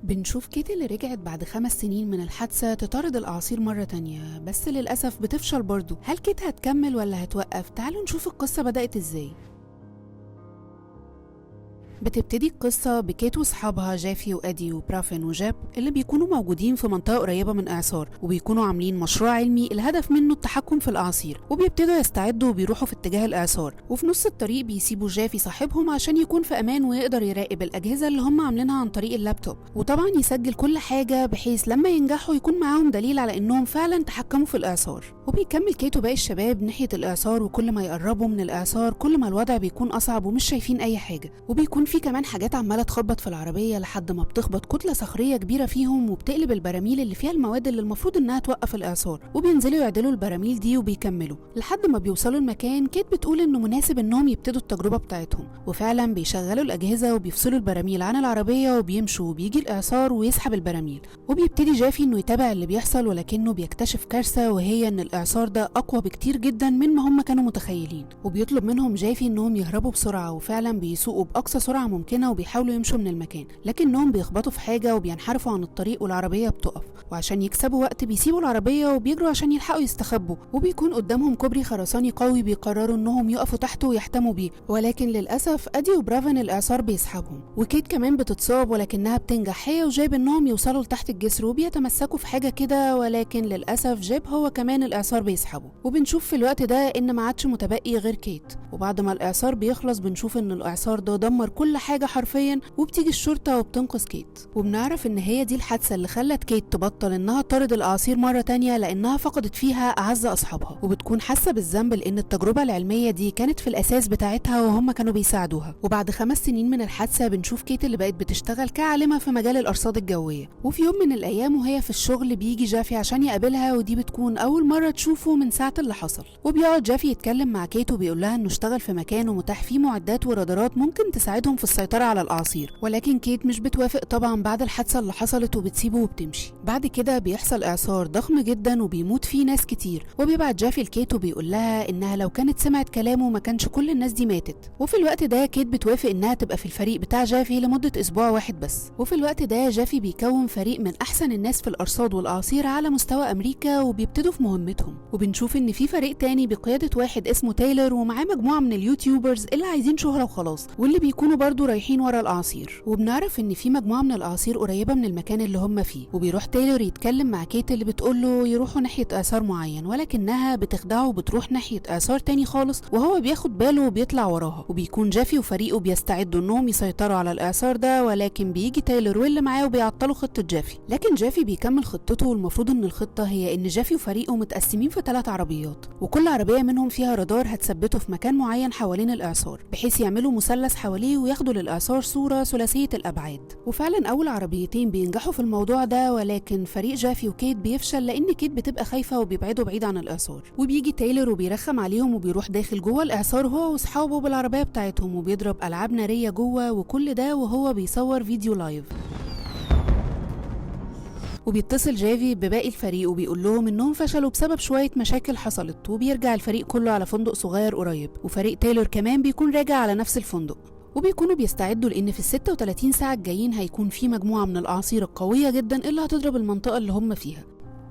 بنشوف كيت اللي رجعت بعد 5 سنين من الحادثة تطارد الأعاصير مرة تانية، بس للأسف بتفشل برضو. هل كيت هتكمل ولا هتوقف؟ تعالوا نشوف القصة بدأت ازاي. بتبتدي القصة بكيت وصحابها جافي وأدي وبرافن وجاب اللي بيكونوا موجودين في منطقة قريبة من إعصار، وبيكونوا عاملين مشروع علمي الهدف منه التحكم في الأعاصير، وبيبتدوا يستعدوا وبيروحوا في اتجاه الإعصار. وفي نص الطريق بيسيبوا جافي صاحبهم عشان يكون في أمان ويقدر يراقب الأجهزة اللي هم عاملينها عن طريق اللابتوب، وطبعا يسجل كل حاجة بحيث لما ينجحوا يكون معاهم دليل على إنهم فعلا تحكموا في الإعصار. وبيكمل كيت وباقي الشباب ناحية الإعصار، وكل ما يقربوا من الإعصار كل ما الوضع بيكون أصعب ومش شايفين أي حاجة. وبيكون في كمان حاجات عمالة تخبط في العربية لحد ما بتخبط كتلة صخرية كبيرة فيهم وبتقلب البراميل اللي فيها المواد اللي المفروض إنها توقف الإعصار، وبينزلوا يعدلوا البراميل دي وبيكملوا لحد ما بيوصلوا المكان. كيت بتقول إنه مناسب إنهم يبتدوا التجربة بتاعتهم، وفعلا بيشغلوا الأجهزة وبيفصلوا البراميل عن العربية وبيمشوا، وبيجي الإعصار ويسحب البراميل. وبيبتدي جافي إنه يتابع اللي بيحصل، ولكنه بيكتشف كارثة، وهي إن الإعصار ده أقوى بكتير جدا من ما هم كانوا متخيلين. وبيطلب منهم جافي إنهم يهربوا بسرعة، وفعلا بيسوقوا بأقصى سرعة ممكنة وبيحاولوا يمشوا من المكان، لكنهم بيخبطوا في حاجة وبينحرفوا عن الطريق والعربية بتقف. وعشان يكسبوا وقت بيسيبوا العربية وبيجروا عشان يلحقوا يستخبوا، وبيكون قدامهم كوبري خرساني قوي بيقرروا إنهم يقفوا تحته ويحتموا بيه، ولكن للأسف أدي وبرافن الإعصار بيسحبهم. وكيت كمان بتتصاب ولكنها بتنجح هي وجاب إنهم يوصلوا لتحت الجسر، وبيتمسكوا في حاجة كده، ولكن للأسف جاب هو كمان الإعصار بيسحبه. وبنشوف في الوقت ده إن ما عادش متبقي غير كيت. وبعد ما الإعصار بيخلص بنشوف إن الإعصار ده دمر كل حاجة حرفيا، وبتيجي الشرطة وبتنقذ كيت. وبنعرف إن هي دي الحادثة اللي خلت كيت تبطل إنها تطارد الأعاصير مرة تانية، لأنها فقدت فيها أعز أصحابها، وبتكون حاسة بالذنب لأن التجربة العلمية دي كانت في الأساس بتاعتها وهم كانوا بيساعدوها. وبعد 5 سنين من الحادثة بنشوف كيت اللي بقت بتشتغل كعالمة في مجال الأرصاد الجوية. وفي يوم من الأيام وهي في الشغل بيجي جافي عشان يقابلها، ودي بتكون أول مرة تشوفه من ساعة اللي حصل. وبيقعد جافي يتكلم مع كيت وبيقول لها إنه اشتغل في مكان ومتاح فيه معدات ورادارات ممكن تساعدهم في السيطرة على الأعاصير، ولكن كيت مش بتوافق طبعا بعد الحادثة اللي حصلت وبتسيبه وبتمشي. بعد كده بيحصل إعصار ضخم جدا وبيموت فيه ناس كتير، وبيبعت جافي لكيت وبيقول لها إنها لو كانت سمعت كلامه ما كانش كل الناس دي ماتت. وفي الوقت ده كيت بتوافق إنها تبقى في الفريق بتاع جافي لمدة أسبوع واحد بس. وفي الوقت ده جافي بيكون فريق من أحسن الناس في الأرصاد والأعاصير على مستوى أمريكا، وبيبتدوا في مهمتهم. وبنشوف إن في فريق تاني بقيادة واحد اسمه تايلر، ومعاه مجموعة من اليوتيوبرز اللي عايزين شهرة وخلاص، واللي بيكونوا برضو رايحين ورا الأعاصير. وبنعرف إن في مجموعة من الأعاصير قريبة من المكان اللي هم فيه، وبيروح تايلر يتكلم مع كيت اللي بتقوله يروحوا ناحية إعصار معين، ولكنها بتخدعه وبتروح ناحية إعصار تاني خالص، وهو بياخد باله وبيطلع وراها. وبيكون جافي وفريقه بيستعدوا إنهم يسيطروا على الإعصار ده، ولكن بيجي تايلر واللي معاه وبيعطلوا خطة جافي. لكن جافي بيكمل خطته، والمفروض إن الخطة هي إن جافي وفريقه متقسمين في 3 عربيات، وكل عربية منهم فيها رادار هتثبته في مكان معين حوالين الإعصار، بحيث يعملوا مثلث حواليه وياخدوا للإعصار صورة ثلاثية الأبعاد. وفعلا أول عربيتين بينجحوا في الموضوع ده، ولكن فريق جافي وكيت بيفشل لأن كيت بتبقى خايفة وبيبعدوا بعيد عن الإعصار. وبيجي تايلر وبيرخم عليهم وبيروح داخل جوه الإعصار هو وأصحابه بالعربية بتاعتهم، وبيضرب ألعاب نارية جوه، وكل ده وهو بيصور فيديو لايف. وبيتصل جافي بباقي الفريق وبيقول لهم انهم فشلوا بسبب شويه مشاكل حصلت، وبيرجع الفريق كله على فندق صغير قريب، وفريق تايلور كمان بيكون راجع على نفس الفندق. وبيكونوا بيستعدوا لان في ال36 ساعه الجايين هيكون في مجموعه من الاعاصير القويه جدا اللي هتضرب المنطقه اللي هم فيها.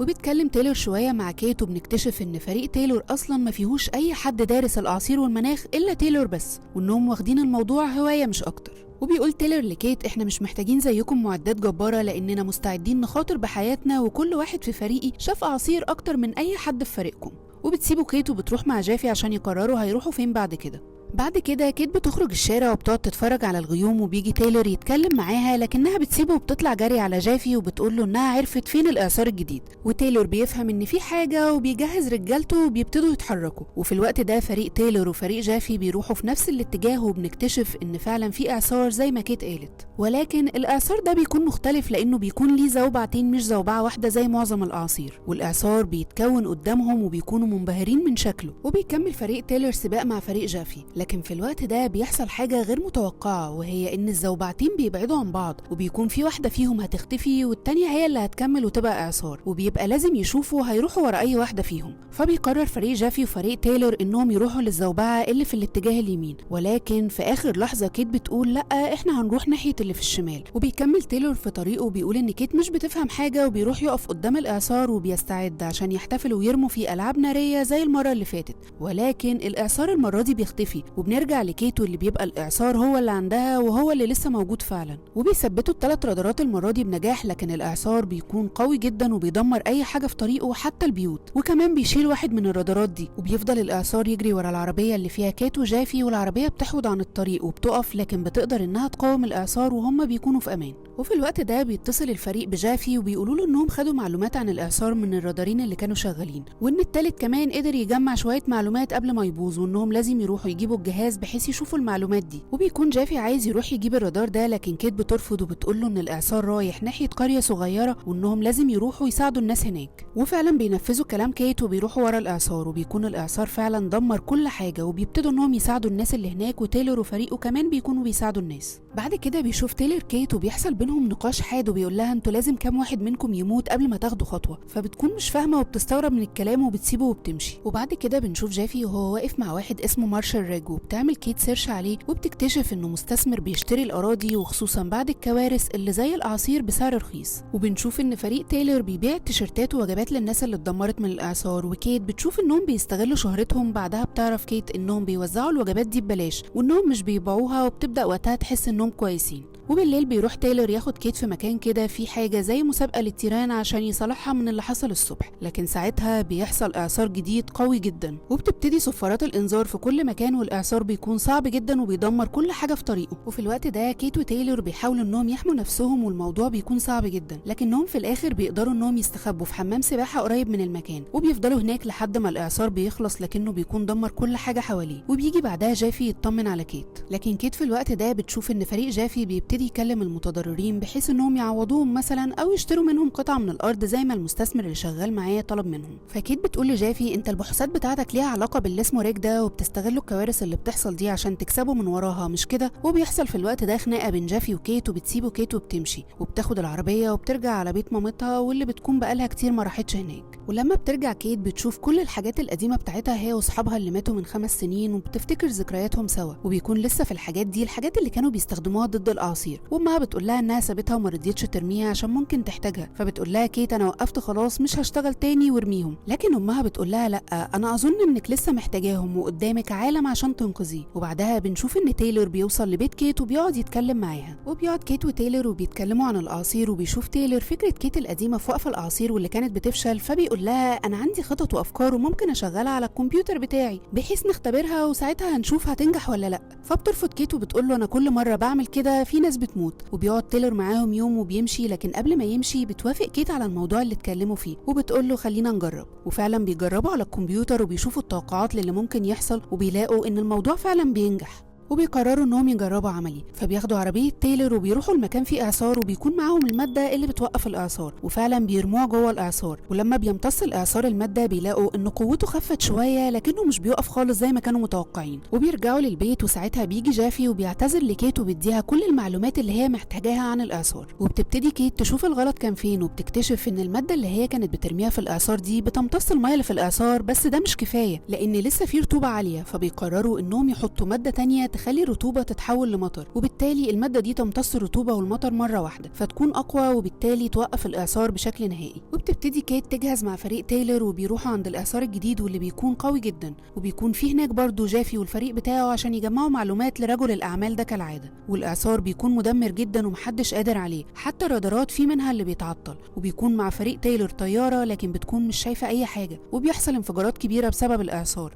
وبيتكلم تايلور شويه مع كيت، وبنكتشف ان فريق تايلور اصلا ما فيهوش اي حد دارس الاعاصير والمناخ الا تايلور بس، وانهم واخدين الموضوع هوايه مش اكتر. وبيقول تايلور لكيت احنا مش محتاجين زيكم معدات جبارة، لاننا مستعدين نخاطر بحياتنا، وكل واحد في فريقي شاف اعاصير اكتر من اي حد في فريقكم. وبتسيبوا كيت وبتروح مع جافي عشان يقرروا هيروحوا فين بعد كده. بعد كده كيت بتخرج الشارع وبتقعد تتفرج على الغيوم، وبيجي تايلور يتكلم معاها، لكنها بتسيبه وبتطلع جري على جافي وبتقول له انها عرفت فين الاعصار الجديد. وتايلور بيفهم ان في حاجه وبيجهز رجالته وبيبتدوا يتحركوا. وفي الوقت ده فريق تايلور وفريق جافي بيروحوا في نفس الاتجاه، وبنكتشف ان فعلا في اعصار زي ما كيت قالت، ولكن الاعصار ده بيكون مختلف لانه بيكون ليه زوبعتين مش زوبعه واحده زي معظم الاعاصير، والاعصار بيتكون قدامهم وبيكونوا منبهرين من شكله. وبيكمل فريق تايلور سباق مع فريق جافي، لكن في الوقت ده بيحصل حاجة غير متوقعة، وهي إن الزوبعتين بيبعدوا عن بعض، وبيكون في واحدة فيهم هتختفي والتانية هي اللي هتكمل وتبقى إعصار، وبيبقى لازم يشوفوا هيروحوا ورا أي واحدة فيهم. فبيقرر فريق جافي وفريق تايلور إنهم يروحوا للزوبعة اللي في الاتجاه اليمين، ولكن في آخر لحظة كيت بتقول لأ إحنا هنروح ناحية اللي في الشمال. وبيكمل تايلور في طريقه وبيقول إن كيت مش بتفهم حاجة، وبيروح يقف قدام الإعصار وبيستعد عشان يحتفلوا ويرموا فيه ألعاب نارية زي المرة اللي فاتت، ولكن الإعصار المرة دي بيختفي، وبنرجع لكيت واللي بيبقى الإعصار هو اللي عندها وهو اللي لسه موجود فعلا. وبيثبتوا ال3 رادارات المرة دي بنجاح، لكن الإعصار بيكون قوي جدا وبيدمر أي حاجة في طريقه حتى البيوت، وكمان بيشيل واحد من الرادارات دي. وبيفضل الإعصار يجري ورا العربية اللي فيها كيت وجافي، والعربية بتحود عن الطريق وبتقف، لكن بتقدر إنها تقاوم الإعصار وهم بيكونوا في أمان. وفي الوقت ده بيتصل الفريق بجافي وبيقولوا له إنهم خدوا معلومات عن الإعصار من الرادارين اللي كانوا شغالين، وإن التالت كمان قدر يجمع شوية معلومات قبل ما يبوظ، وإنهم لازم يروحوا يجيبوا الجهاز بحيث يشوفوا المعلومات دي. وبيكون جافي عايز يروح يجيب الرادار ده، لكن كيت بترفض وبتقول له إن الإعصار رايح ناحية قرية صغيرة وإنهم لازم يروحوا يساعدوا الناس هناك. وفعلا بينفذوا كلام كيت وبيروحوا ورا الإعصار، وبيكون الإعصار فعلا دمر كل حاجة، وبيبتدوا إنهم يساعدوا الناس اللي هناك، وتايلور وفريقه كمان بيكونوا بيساعدوا الناس. بعد كده بيشوف تايلور كيت وبيحصل بينهم نقاش حاد، وبيقول لها انتوا لازم كام واحد منكم يموت قبل ما تاخدوا خطوه، فبتكون مش فاهمه وبتستغرب من الكلام وبتسيبه وبتمشي. وبعد كده بنشوف جافي وهو واقف مع واحد اسمه مارشال ريج، وبتعمل كيت سيرش عليه وبتكتشف انه مستثمر بيشتري الاراضي، وخصوصا بعد الكوارث اللي زي الاعاصير بسعر رخيص. وبنشوف ان فريق تايلور بيبيع التيشيرتات ووجبات للناس اللي اتدمرت من الاعصار، وكيت بتشوف انهم بيستغلوا شهرتهم. بعدها بتعرف كيت انهم بيوزعوا الوجبات دي ببلاش وانهم مش بيبيعوها، وبتبدا وقتها تحس انهم كويسين. وبالليل بيروح تايلور ياخد كيت في مكان كده في حاجة زي مسابقة للتيران عشان يصالحها من اللي حصل الصبح، لكن ساعتها بيحصل إعصار جديد قوي جدا، وبتبتدي صفارات الإنذار في كل مكان، والإعصار بيكون صعب جدا وبيدمر كل حاجة في طريقه. وفي الوقت ده كيت وتايلور بيحاولوا إنهم يحموا نفسهم، والموضوع بيكون صعب جدا، لكنهم في الآخر بيقدروا إنهم يستخبوا في حمام سباحة قريب من المكان، وبيفضلوا هناك لحد ما الإعصار بيخلص، لكنه بيكون دمر كل حاجة حواليه. وبيجي بعدها جافي يطمن على كيت، لكن كيت في الوقت ده بتشوف إن فريق جافي بيبتدي يكلم المتضررين بحيث انهم يعوضوهم مثلا او يشتروا منهم قطعه من الارض زي ما المستثمر اللي شغال معاه طلب منهم. فكيت بتقول لجافي انت البحوثات بتاعتك ليها علاقه باللي اسمه ريك ده، وبتستغلوا الكوارث اللي بتحصل دي عشان تكسبوا من وراها مش كده؟ وبيحصل في الوقت ده خناقه بين جافي وكيت، وبتسيبوا كيت وبتمشي وبتاخد العربيه وبترجع على بيت مامتها واللي بتكون بقالها كتير ما راحتش هناك. ولما بترجع كيت بتشوف كل الحاجات القديمه بتاعتها هي واصحابها اللي ماتوا من 5 سنين، وبتفتكر ذكرياتهم سوا، وبيكون لسه في الحاجات دي الحاجات اللي كانوا بيستخدموها ضد الاعاصير. وامها بتقول لها انها سابتها وما رضيتش ترميها عشان ممكن تحتاجها، فبتقول لها كيت انا وقفت خلاص مش هشتغل تاني وارميهم. لكن امها بتقول لها لا انا اظن انك لسه محتاجاهم وقدامك عالم عشان تنقذيه. وبعدها بنشوف ان تايلور بيوصل لبيت كيت وبيقعد يتكلم معاها، وبيقعد كيت وتايلور وبيتكلموا عن الاعاصير، وبيشوف تايلور فكره كيت القديمه في وقف الاعاصير واللي كانت بتفشل، فبيقول لها انا عندي خطط وافكار وممكن اشغلها على الكمبيوتر بتاعي بحيث نختبرها وساعتها هنشوف هتنجح ولا لا. فبترفض كيت وبتقول له انا كل مره بعمل كده في ناس بتموت. وبيقعد تايلور معاهم يوم وبيمشي، لكن قبل ما يمشي بتوافق كيت على الموضوع اللي اتكلموا فيه وبتقول له خلينا نجرب. وفعلا بيجربوا على الكمبيوتر وبيشوفوا التوقعات اللي ممكن يحصل، وبيلاقوا ان الموضوع فعلا بينجح، وبيقرروا انهم يجربوا عملي. فبياخدوا عربيه تايلور وبيروحوا المكان فيه اعصار، وبيكون معاهم الماده اللي بتوقف الاعصار، وفعلا بيرموها جوه الاعصار. ولما بيمتص الاعصار الماده بيلاقوا ان قوته خفت شويه، لكنه مش بيقف خالص زي ما كانوا متوقعين. وبيرجعوا للبيت، وساعتها بيجي جافي وبيعتذر لكيت وبيديها كل المعلومات اللي هي محتاجاها عن الاعصار. وبتبتدي كيت تشوف الغلط كان فين، وبتكتشف ان الماده اللي هي كانت بترميها في الاعصار دي بتمتص الميه اللي في الاعصار، بس ده مش كفايه لان لسه في رطوبه عاليه. فبيقرروا انهم يحطوا ماده تانية تخلي الرطوبه تتحول لمطر، وبالتالي الماده دي تمتص الرطوبه والمطر مره واحده فتكون اقوى، وبالتالي توقف الاعصار بشكل نهائي. وبتبتدي كيت تجهز مع فريق تايلور وبيروحوا عند الاعصار الجديد واللي بيكون قوي جدا، وبيكون فيه هناك برضه جافي والفريق بتاعه عشان يجمعوا معلومات لرجل الاعمال ده كالعاده. والاعصار بيكون مدمر جدا ومحدش قادر عليه، حتى الرادارات في منها اللي بيتعطل. وبيكون مع فريق تايلور طياره لكن بتكون مش شايفه اي حاجه، وبيحصل انفجارات كبيره بسبب الاعصار.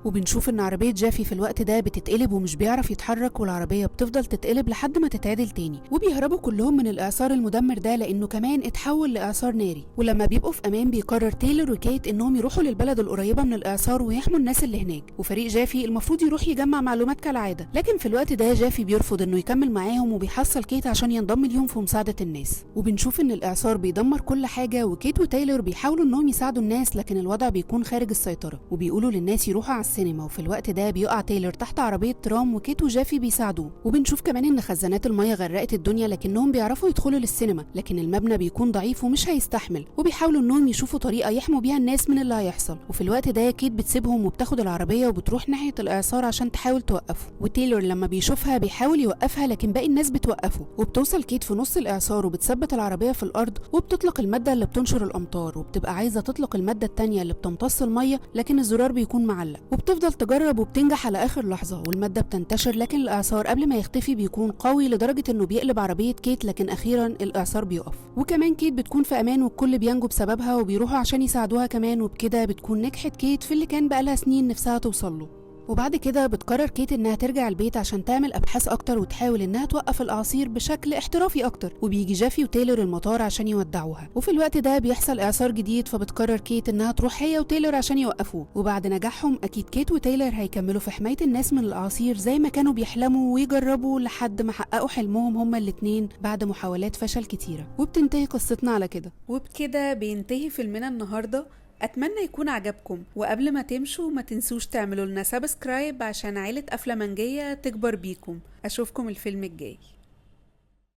وبنشوف ان عربيه جافي في الوقت ده بتتقلب ومش بيعرف يتحرك، والعربيه بتفضل تتقلب لحد ما تتعدل تاني. وبيهربوا كلهم من الاعصار المدمر ده لانه كمان اتحول لاعصار ناري. ولما بيبقوا في امان بيقرر تايلور وكيت انهم يروحوا للبلد القريبه من الاعصار ويحموا الناس اللي هناك، وفريق جافي المفروض يروح يجمع معلومات كالعاده. لكن في الوقت ده جافي بيرفض انه يكمل معاهم، وبيحصل كيت عشان ينضم ليهم في مساعده الناس. وبنشوف ان الاعصار بيدمر كل حاجه، وكيت وتايلور بيحاولوا انهم يساعدوا الناس، لكن الوضع بيكون خارج السيطره. وبيقولوا للناس يروحوا على السينما، وفي الوقت ده بيقع تايلر تحت عربية ترام وكيت وجافي بيساعدوه. وبنشوف كمان ان خزانات المية غرقت الدنيا لكنهم بيعرفوا يدخلوا للسينما، لكن المبنى بيكون ضعيف ومش هيستحمل، وبيحاولوا انهم يشوفوا طريقة يحموا بيها الناس من اللي هيحصل. وفي الوقت ده كيت بتسيبهم وبتاخد العربية وبتروح ناحية الإعصار عشان تحاول توقفه، وتايلر لما بيشوفها بيحاول يوقفها لكن باقي الناس بتوقفه. وبتوصل كيت في نص الإعصار وبتثبت العربية في الأرض وبتطلق المادة اللي بتنشر الأمطار، وبتبقى عايزة تطلق المادة التانية اللي بتمتص المية لكن الزرار بيكون معلق، وبتفضل تجرب وبتنجح على آخر لحظة والمادة بتنتشر، لكن الإعصار قبل ما يختفي بيكون قوي لدرجة إنه بيقلب عربية كيت، لكن أخيرا الإعصار بيقف. وكمان كيت بتكون في أمان والكل بينجو بسببها وبيروحوا عشان يساعدوها كمان، وبكده بتكون نجحت كيت في اللي كان بقالها سنين نفسها توصله. وبعد كده بتقرر كيت انها ترجع البيت عشان تعمل ابحاث اكتر وتحاول انها توقف الاعاصير بشكل احترافي اكتر، وبيجي جافي وتايلر المطار عشان يودعوها. وفي الوقت ده بيحصل اعصار جديد، فبتقرر كيت انها تروح هي وتايلر عشان يوقفوه. وبعد نجاحهم اكيد كيت وتايلر هيكملوا في حماية الناس من الاعاصير زي ما كانوا بيحلموا ويجربوا لحد ما حققوا حلمهم هما الاتنين بعد محاولات فشل كتيرة. وبتنتهي قصتنا على كده. وبكده بينتهي فيلمنا النهارده. اتمنى يكون عجبكم، وقبل ما تمشوا ما تنسوش تعملوا لنا سبسكرايب عشان عيلة أفلامنجية تكبر بيكم. اشوفكم الفيلم الجاي.